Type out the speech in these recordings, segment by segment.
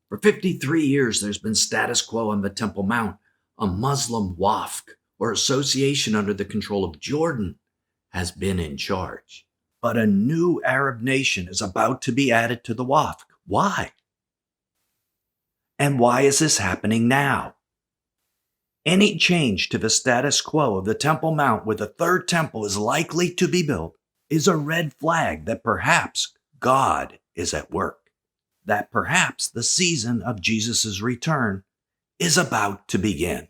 For 53 years, there's been status quo on the Temple Mount. A Muslim wafd, or association under the control of Jordan, has been in charge. But a new Arab nation is about to be added to the wafd. Why? And why is this happening now? Any change to the status quo of the Temple Mount, where the third temple is likely to be built, is a red flag that perhaps God is at work, that perhaps the season of Jesus' return is about to begin.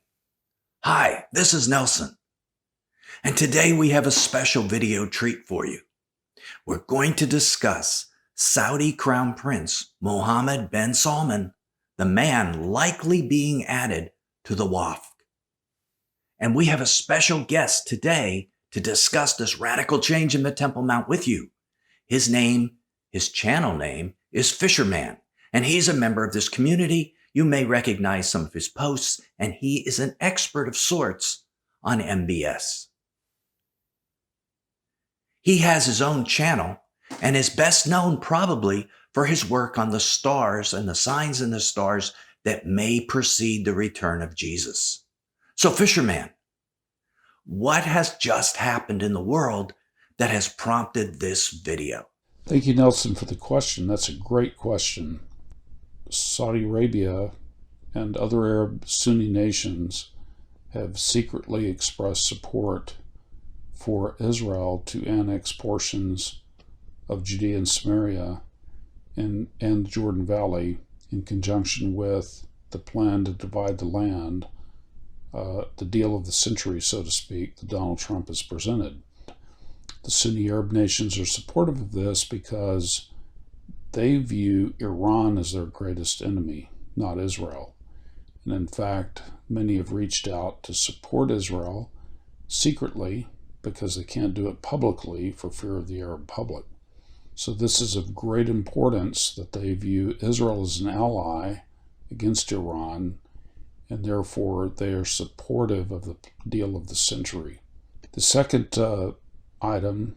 Hi, this is Nelson, and today we have a special video treat for you. We're going to discuss Saudi Crown Prince Mohammed bin Salman, the man likely being added to the wafd. And we have a special guest today to discuss this radical change in the Temple Mount with you. His channel name is Fisherman, and he's a member of this community. You may recognize some of his posts, and he is an expert of sorts on MBS. He has his own channel and is best known probably for his work on the stars and the signs in the stars that may precede the return of Jesus. So, Fisherman, what has just happened in the world that has prompted this video? Thank you, Nelson, for the question. That's a great question. Saudi Arabia and other Arab Sunni nations have secretly expressed support for Israel to annex portions of Judea and Samaria and the Jordan Valley in conjunction with the plan to divide the land, the deal of the century, so to speak, that Donald Trump has presented. The Sunni Arab nations are supportive of this because they view Iran as their greatest enemy, not Israel. And in fact, many have reached out to support Israel secretly because they can't do it publicly for fear of the Arab public. So this is of great importance that they view Israel as an ally against Iran, and therefore they are supportive of the deal of the century. The second item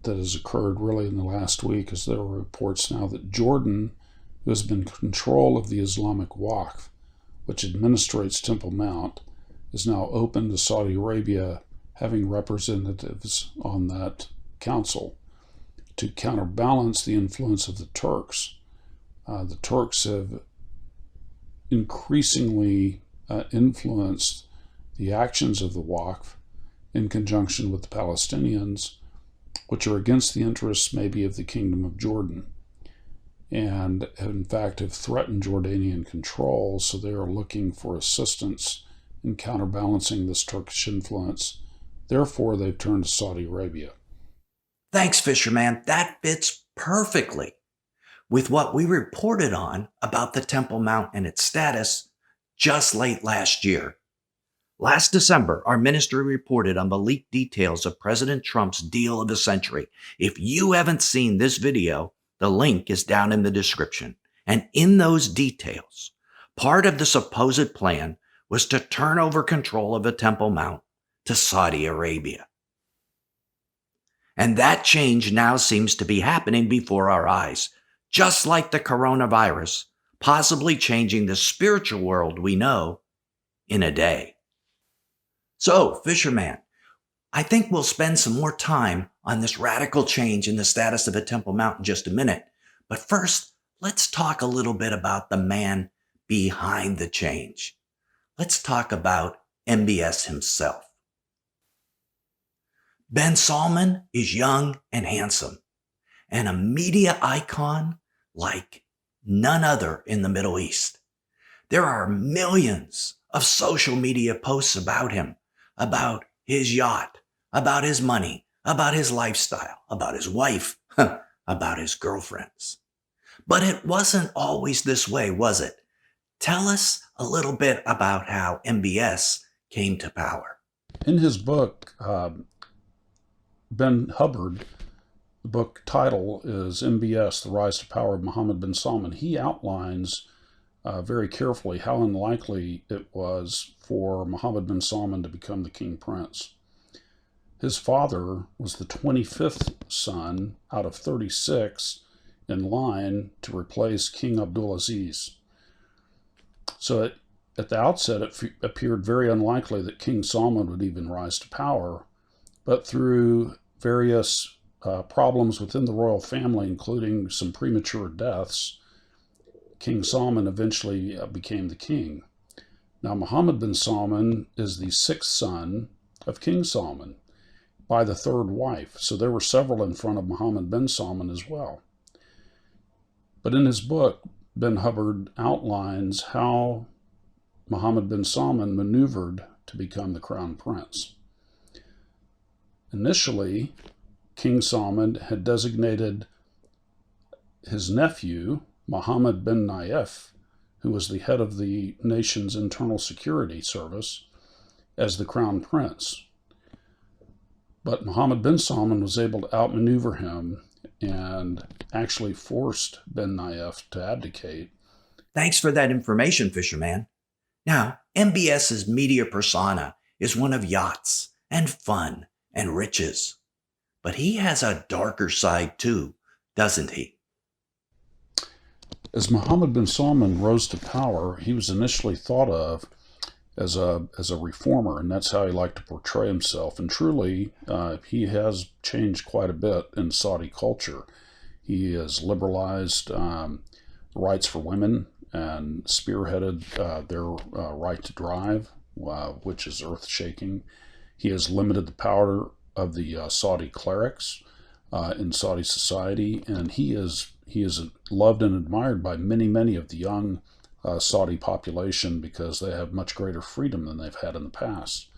that has occurred really in the last week is there are reports now that Jordan, who has been in control of the Islamic Waqf, which administrates Temple Mount, is now open to Saudi Arabia having representatives on that council to counterbalance the influence of the Turks. The Turks have increasingly influenced the actions of the Waqf in conjunction with the Palestinians, which are against the interests maybe of the Kingdom of Jordan, and in fact have threatened Jordanian control, so they are looking for assistance in counterbalancing this Turkish influence. Therefore, they've turned to Saudi Arabia. Thanks, Fisherman. That fits perfectly with what we reported on about the Temple Mount and its status just late last year. Last December, our ministry reported on the leaked details of President Trump's deal of the century. If you haven't seen this video, the link is down in the description. And in those details, part of the supposed plan was to turn over control of the Temple Mount to Saudi Arabia. And that change now seems to be happening before our eyes, just like the coronavirus, possibly changing the spiritual world we know in a day. So, Fisherman, I think we'll spend some more time on this radical change in the status of the Temple Mount in just a minute. But first, let's talk a little bit about the man behind the change. Let's talk about MBS himself. Bin Salman is young and handsome, and a media icon like none other in the Middle East. There are millions of social media posts about him, about his yacht, about his money, about his lifestyle, about his wife, about his girlfriends. But it wasn't always this way, was it? Tell us a little bit about how MBS came to power. In his book, Ben Hubbard, the book title is MBS, The Rise to Power of Mohammed bin Salman. He outlines very carefully how unlikely it was for Mohammed bin Salman to become the king prince. His father was the 25th son out of 36 in line to replace King Abdulaziz. So at the outset, it appeared very unlikely that King Salman would even rise to power, but through various problems within the royal family, including some premature deaths, King Salman eventually became the king. Now, Mohammed bin Salman is the sixth son of King Salman by the third wife, so there were several in front of Mohammed bin Salman as well. But in his book, Ben Hubbard outlines how Mohammed bin Salman maneuvered to become the crown prince. Initially, King Salman had designated his nephew, Mohammed bin Nayef, who was the head of the nation's internal security service, as the crown prince. But Mohammed bin Salman was able to outmaneuver him and actually forced bin Nayef to abdicate. Thanks for that information, Fisherman. Now, MBS's media persona is one of yachts and fun and riches. But he has a darker side too, doesn't he? As Mohammed bin Salman rose to power, he was initially thought of as a reformer, and that's how he liked to portray himself. And truly, he has changed quite a bit in Saudi culture. He has liberalized rights for women and spearheaded their right to drive, which is earth-shaking. He has limited the power of the Saudi clerics in Saudi society, and he is loved and admired by many of the young Saudi population because they have much greater freedom than they've had in the past.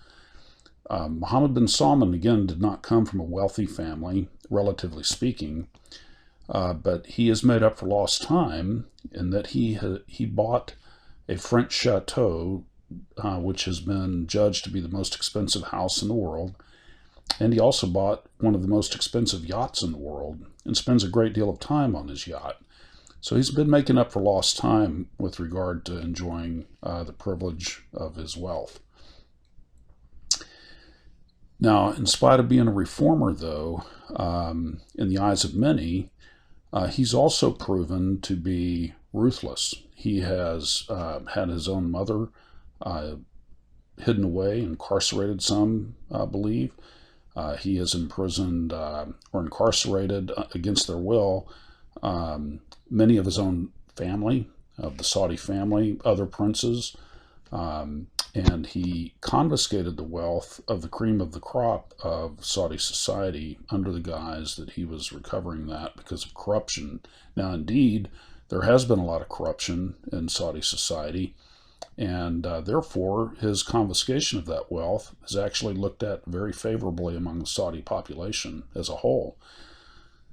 Mohammed bin Salman, again, did not come from a wealthy family, relatively speaking, but he has made up for lost time in that he bought a French chateau, which has been judged to be the most expensive house in the world, and he also bought one of the most expensive yachts in the world and spends a great deal of time on his yacht. So he's been making up for lost time with regard to enjoying the privilege of his wealth. Now, in spite of being a reformer, though, in the eyes of many, he's also proven to be ruthless. He has had his own mother hidden away, incarcerated, some believe. He has imprisoned or incarcerated against their will many of his own family, of the Saudi family, other princes, and he confiscated the wealth of the cream of the crop of Saudi society under the guise that he was recovering that because of corruption. Now, indeed, there has been a lot of corruption in Saudi society, and therefore his confiscation of that wealth is actually looked at very favorably among the Saudi population as a whole.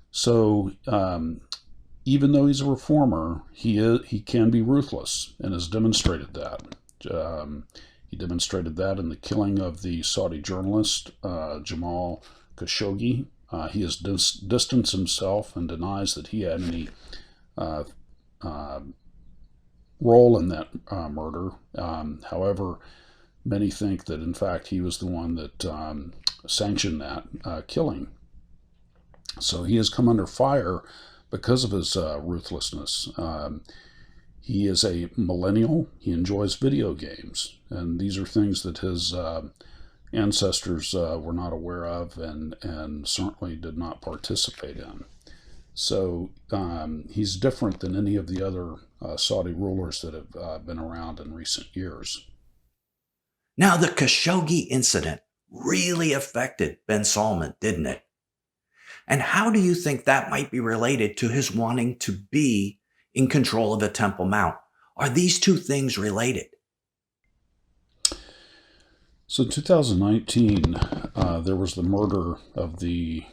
So even though he's a reformer, he can be ruthless and has demonstrated that. He demonstrated that in the killing of the Saudi journalist Jamal Khashoggi. He has distanced himself and denies that he had any role in that murder. However, many think that in fact he was the one that sanctioned that killing. So he has come under fire because of his ruthlessness. He is a millennial. He enjoys video games, and these are things that his ancestors were not aware of and certainly did not participate in. So he's different than any of the other Saudi rulers that have been around in recent years. Now, the Khashoggi incident really affected bin Salman, didn't it? And how do you think that might be related to his wanting to be in control of the Temple Mount? Are these two things related? So in 2019, there was the murder of the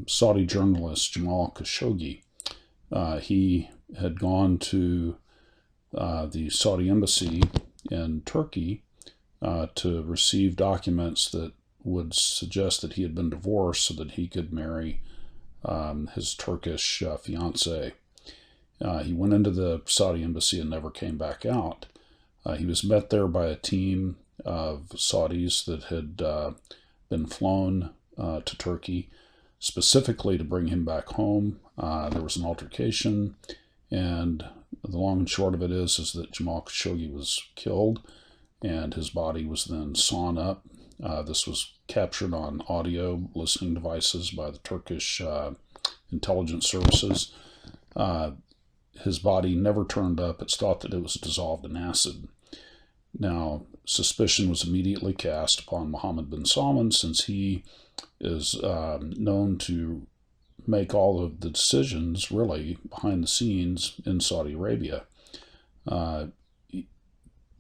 Saudi journalist Jamal Khashoggi. He had gone to the Saudi embassy in Turkey to receive documents that would suggest that he had been divorced so that he could marry his Turkish fiancée. He went into the Saudi embassy and never came back out. He was met there by a team of Saudis that had been flown to Turkey specifically to bring him back home. There was an altercation, and the long and short of it is that Jamal Khashoggi was killed, and his body was then sawn up. This was captured on audio listening devices by the Turkish intelligence services. His body never turned up. It's thought that it was dissolved in acid. Now, suspicion was immediately cast upon Mohammed bin Salman, since he is known to make all of the decisions, really, behind the scenes in Saudi Arabia. The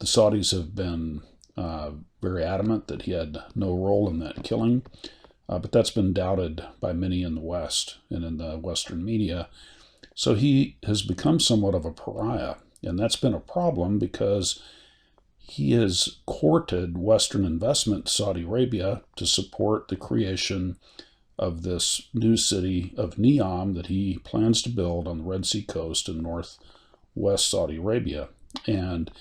Saudis have been very adamant that he had no role in that killing, but that's been doubted by many in the West and in the Western media. So he has become somewhat of a pariah, and that's been a problem because he has courted Western investment in Saudi Arabia to support the creation of this new city of Neom that he plans to build on the Red Sea coast in northwest Saudi Arabia. And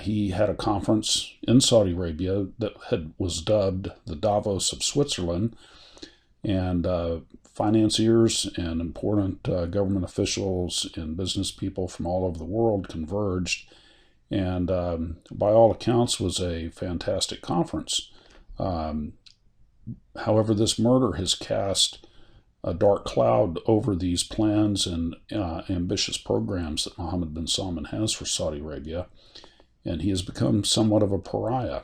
he had a conference in Saudi Arabia that was dubbed the Davos of Switzerland, and financiers and important government officials and business people from all over the world converged, and by all accounts was a fantastic conference. However, this murder has cast a dark cloud over these plans and ambitious programs that Mohammed bin Salman has for Saudi Arabia, and he has become somewhat of a pariah.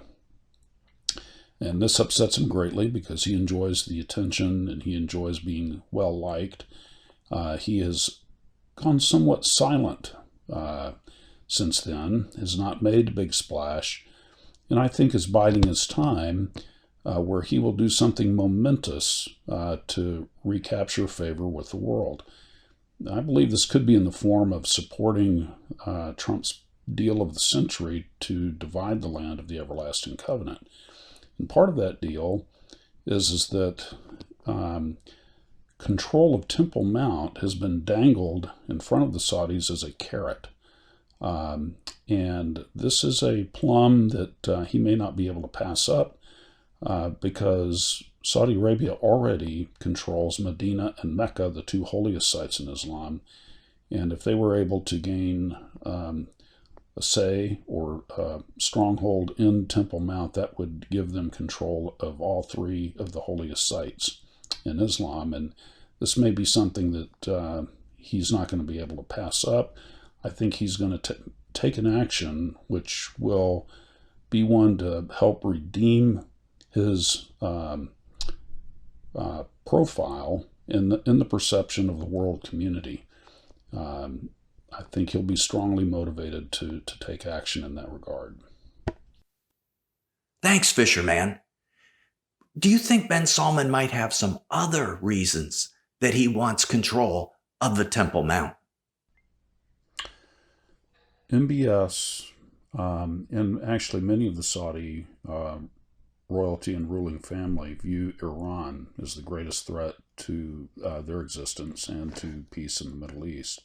And this upsets him greatly because he enjoys the attention and he enjoys being well liked. He has gone somewhat silent since then, has not made a big splash, and I think is biding his time, where he will do something momentous to recapture favor with the world. I believe this could be in the form of supporting Trump's deal of the century to divide the land of the everlasting covenant. And part of that deal is that control of Temple Mount has been dangled in front of the Saudis as a carrot. And this is a plum that he may not be able to pass up because Saudi Arabia already controls Medina and Mecca, the two holiest sites in Islam. And if they were able to gain a say or a stronghold in Temple Mount, that would give them control of all three of the holiest sites in Islam. And this may be something that he's not going to be able to pass up. I think he's going to take an action which will be one to help redeem his profile in the perception of the world community. I think he'll be strongly motivated to take action in that regard. Thanks, Fisherman. Do you think bin Salman might have some other reasons that he wants control of the Temple Mount? MBS, and actually many of the Saudi royalty and ruling family view Iran as the greatest threat to their existence and to peace in the Middle East.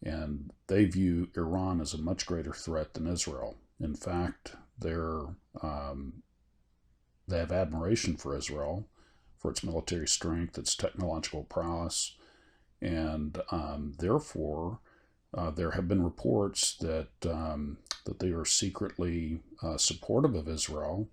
And they view Iran as a much greater threat than Israel. In fact, they have admiration for Israel, for its military strength, its technological prowess, and therefore there have been reports that they are secretly supportive of Israel,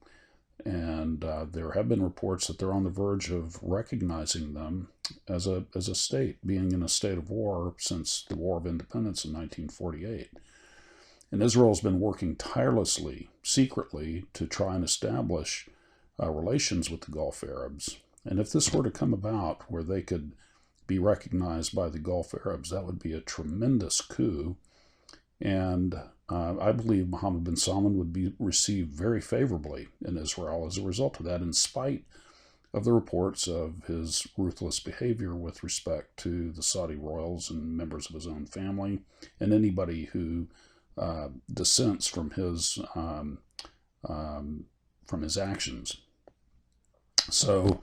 and there have been reports that they're on the verge of recognizing them as a state, being in a state of war since the War of Independence in 1948. And Israel's been working tirelessly, secretly, to try and establish relations with the Gulf Arabs. And if this were to come about, where they could be recognized by the Gulf Arabs, that would be a tremendous coup. And I believe Mohammed bin Salman would be received very favorably in Israel as a result of that, in spite of the reports of his ruthless behavior with respect to the Saudi royals and members of his own family, and anybody who dissents from his actions. So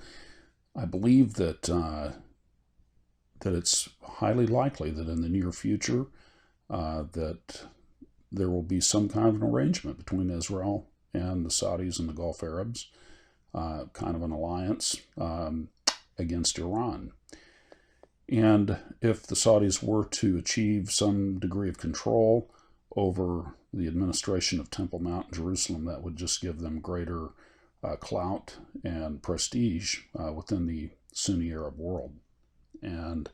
I believe that it's highly likely that in the near future that there will be some kind of an arrangement between Israel and the Saudis and the Gulf Arabs, kind of an alliance against Iran. And if the Saudis were to achieve some degree of control over the administration of Temple Mount in Jerusalem, that would just give them greater clout and prestige within the Sunni Arab world. And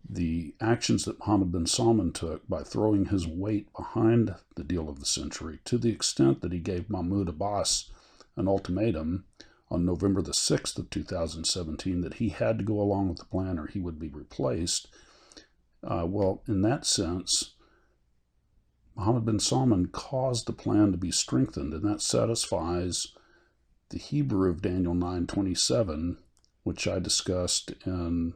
the actions that Mohammed bin Salman took by throwing his weight behind the deal of the century, to the extent that he gave Mahmoud Abbas an ultimatum on November the 6th of 2017 that he had to go along with the plan or he would be replaced. Well, in that sense, Mohammed bin Salman caused the plan to be strengthened, and that satisfies the Hebrew of Daniel 9:27, which I discussed in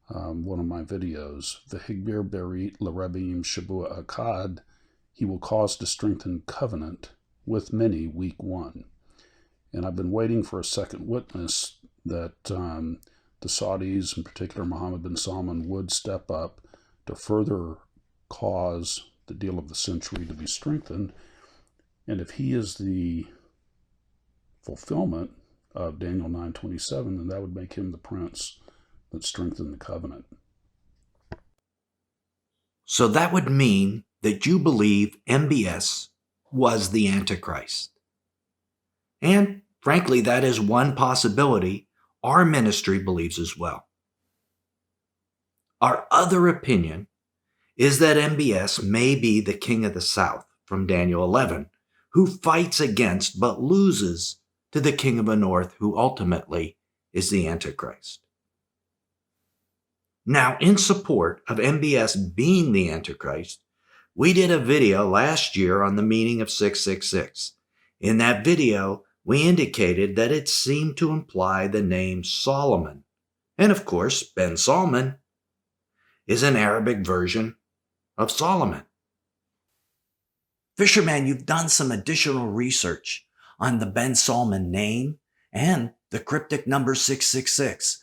one of my videos. V'higbir berit l'rebim shabua akad, he will cause to strengthen covenant with many, week 1. And I've been waiting for a second witness that the Saudis, in particular Mohammed bin Salman, would step up to further cause the deal of the century to be strengthened. And if he is the fulfillment of Daniel 9:27, then that would make him the prince that strengthened the covenant. So that would mean that you believe MBS was the Antichrist. And frankly, that is one possibility our ministry believes as well. Our other opinion is that MBS may be the king of the south from Daniel 11, who fights against but loses to the king of the north, who ultimately is the Antichrist. Now, in support of MBS being the Antichrist, we did a video last year on the meaning of 666. In that video, we indicated that it seemed to imply the name Solomon. And of course, Ben Salman is an Arabic version of Solomon. Fisherman, you've done some additional research on the Ben Salman name and the cryptic number 666.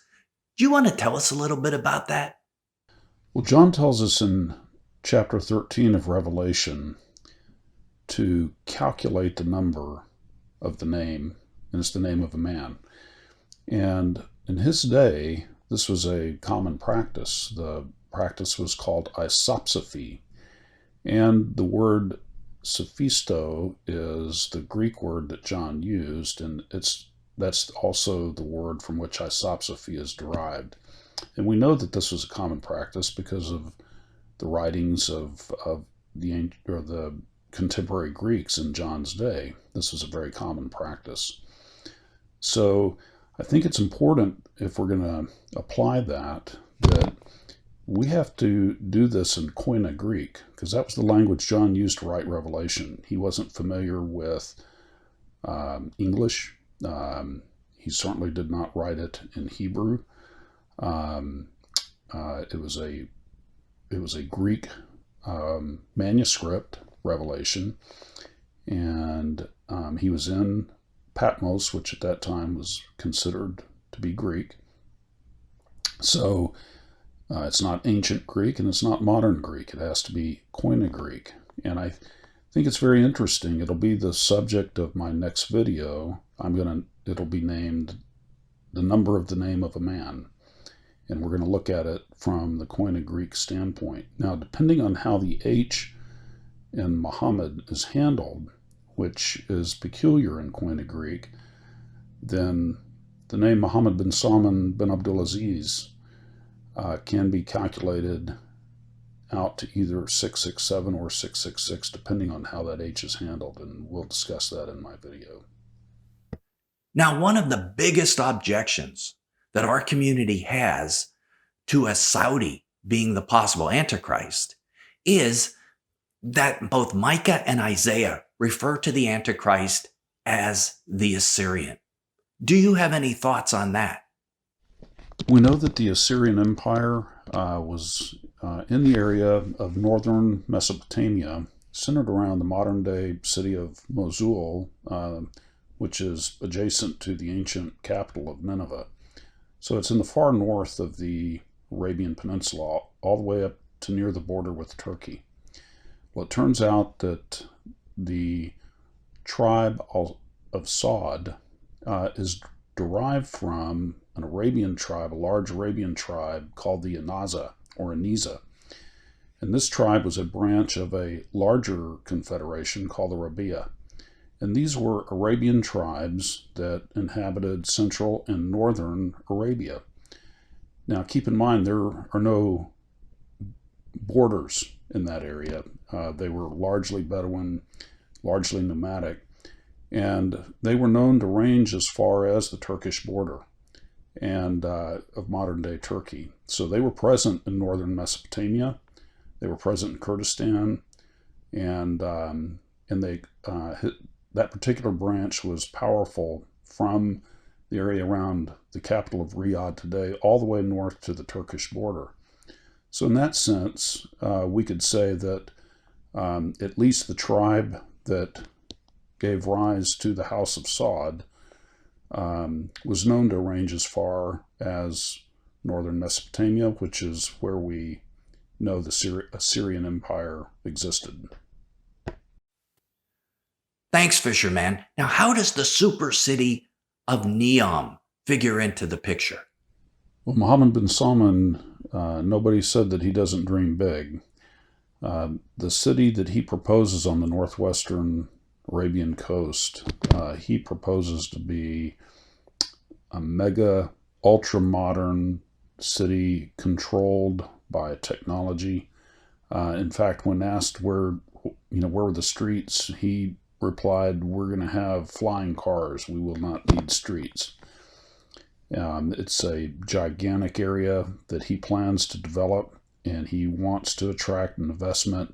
Do you want to tell us a little bit about that? Well, John tells us in chapter 13 of Revelation to calculate the number of the name, and it's the name of a man. And in his day, this was a common practice. The practice was called isopsophy, and the word sophisto is the Greek word that John used, and that's also the word from which isopsophy is derived. And we know that this was a common practice because of the writings of the contemporary Greeks in John's day. This was a very common practice. So I think it's important, if we're going to apply that we have to do this in Koine Greek, because that was the language John used to write Revelation. He wasn't familiar with English. He certainly did not write it in Hebrew. It was a Greek manuscript, Revelation, and he was in Patmos, which at that time was considered to be Greek. So it's not ancient Greek and it's not modern Greek. It has to be Koine Greek. And I think it's very interesting. It'll be the subject of my next video. It'll be named The Number of the Name of a Man. And we're going to look at it from the Koine Greek standpoint. Now, depending on how the H in Muhammad is handled, which is peculiar in Koine Greek, then the name Mohammed bin Salman bin Abdulaziz can be calculated out to either 667 or 666, depending on how that H is handled, and we'll discuss that in my video. Now, one of the biggest objections that our community has to a Saudi being the possible Antichrist is that both Micah and Isaiah refer to the Antichrist as the Assyrian. Do you have any thoughts on that? We know that the Assyrian Empire was in the area of northern Mesopotamia, centered around the modern-day city of Mosul, which is adjacent to the ancient capital of Nineveh. So it's in the far north of the Arabian Peninsula, all the way up to near the border with Turkey. Well, it turns out that the tribe of Saud is derived from an Arabian tribe, a large Arabian tribe called the Anaza or Aniza. And this tribe was a branch of a larger confederation called the Rabia. And these were Arabian tribes that inhabited central and northern Arabia. Now, keep in mind, there are no borders in that area. They were largely Bedouin, largely nomadic, and they were known to range as far as the Turkish border and of modern-day Turkey. So they were present in northern Mesopotamia. They were present in Kurdistan, and they that particular branch was powerful from the area around the capital of Riyadh today, all the way north to the Turkish border. So in that sense, we could say that at least the tribe that gave rise to the House of Saud was known to range as far as northern Mesopotamia, which is where we know the Assyrian Empire existed. Thanks, Fisherman. Now, how does the super city of Neom figure into the picture? Well, Mohammed bin Salman, nobody said that he doesn't dream big. The city that he proposes on the northwestern Arabian coast, he proposes to be a mega, ultra-modern city controlled by technology. In fact, when asked where were the streets, he replied, "We're going to have flying cars. We will not need streets." It's a gigantic area that he plans to develop, and he wants to attract an investment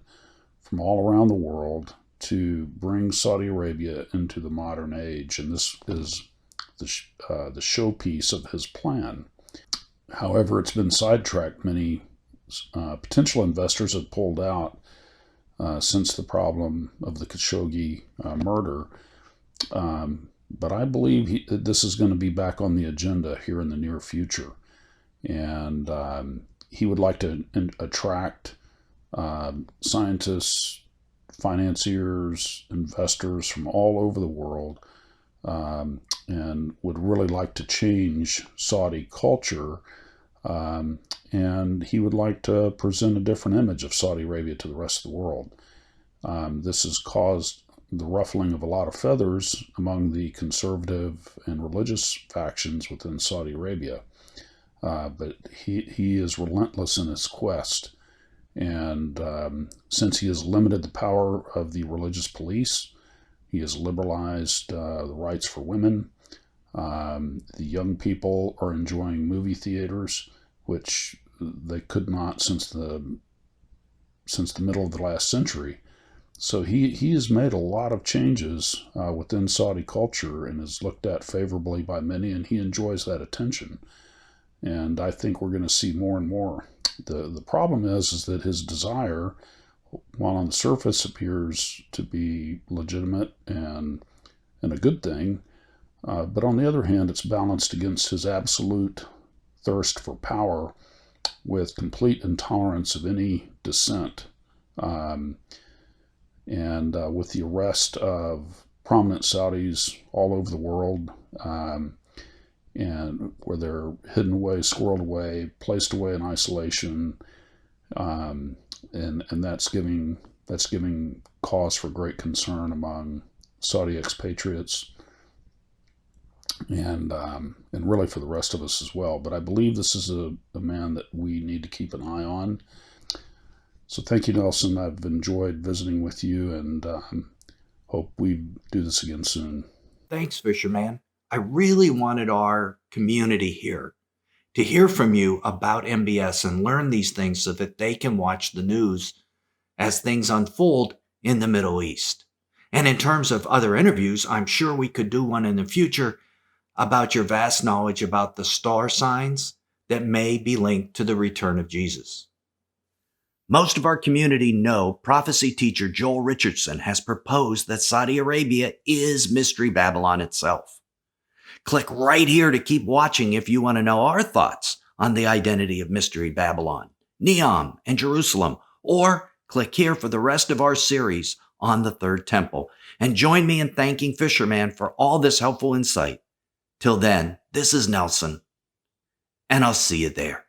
from all around the world to bring Saudi Arabia into the modern age. And this is the showpiece of his plan. However, it's been sidetracked. Many potential investors have pulled out since the problem of the Khashoggi murder. But I believe this is going to be back on the agenda here in the near future. And he would like to attract scientists, financiers, investors from all over the world, and would really like to change Saudi culture. And he would like to present a different image of Saudi Arabia to the rest of the world. This has caused the ruffling of a lot of feathers among the conservative and religious factions within Saudi Arabia. But he is relentless in his quest. And since he has limited the power of the religious police, he has liberalized the rights for women. The young people are enjoying movie theaters, which they could not since the middle of the last century. So he has made a lot of changes within Saudi culture and is looked at favorably by many, and he enjoys that attention. And I think we're going to see more and more. The problem is that his desire, while on the surface appears to be legitimate and a good thing, but on the other hand, it's balanced against his absolute thirst for power with complete intolerance of any dissent. And with the arrest of prominent Saudis all over the world, and where they're hidden away, squirreled away, placed away in isolation, and that's giving cause for great concern among Saudi expatriates, and really for the rest of us as well. But I believe this is a man that we need to keep an eye on. So thank you, Nelson. I've enjoyed visiting with you, and hope we do this again soon. Thanks, Fisherman. I really wanted our community here to hear from you about MBS and learn these things so that they can watch the news as things unfold in the Middle East. And in terms of other interviews, I'm sure we could do one in the future about your vast knowledge about the star signs that may be linked to the return of Jesus. Most of our community know prophecy teacher Joel Richardson has proposed that Saudi Arabia is Mystery Babylon itself. Click right here to keep watching if you want to know our thoughts on the identity of Mystery Babylon, Neom, and Jerusalem, or click here for the rest of our series on the Third Temple. And join me in thanking Fisherman for all this helpful insight. Till then, this is Nelson. and I'll see you there.